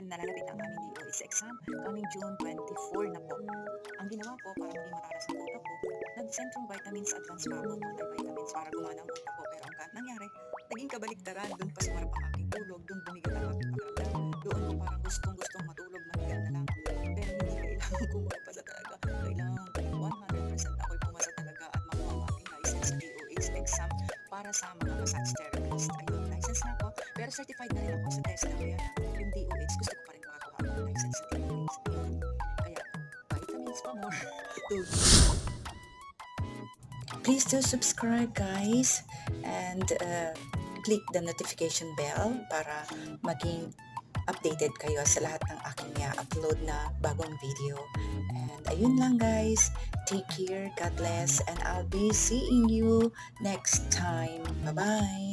dahil nalalapit ang aming DOS exam coming June 24 na po. Ang ginawa ko para maging matalas ang utak ko, nag-Centrum Vitamins Advanced pa ako, multivitamins para gumana ang utak ko. Pero ang nangyari, naging kabaliktaran, doon pa sumarap ang aking tulog, doon bumigat ang aking pakiramdam, doon ko parang gustong matulog, mahiga na lang. Pero hindi kailangan ko magpasa talaga, kailangan ko 100% ako'y pumasa talaga at makuha ang aking license sa DOH exam para sa mga massage therapist. Ayun, license na ako, pero certified na rin ako sa test na kaya yung DOH, gusto ko pa rin makakuha ang license sa DOH. Ayun, kaya vitamins pa more. Please do subscribe guys and click the notification bell para maging updated kayo sa lahat ng aking upload na bagong video. And ayun lang guys, take care, God bless, and I'll be seeing you next time. Bye-bye!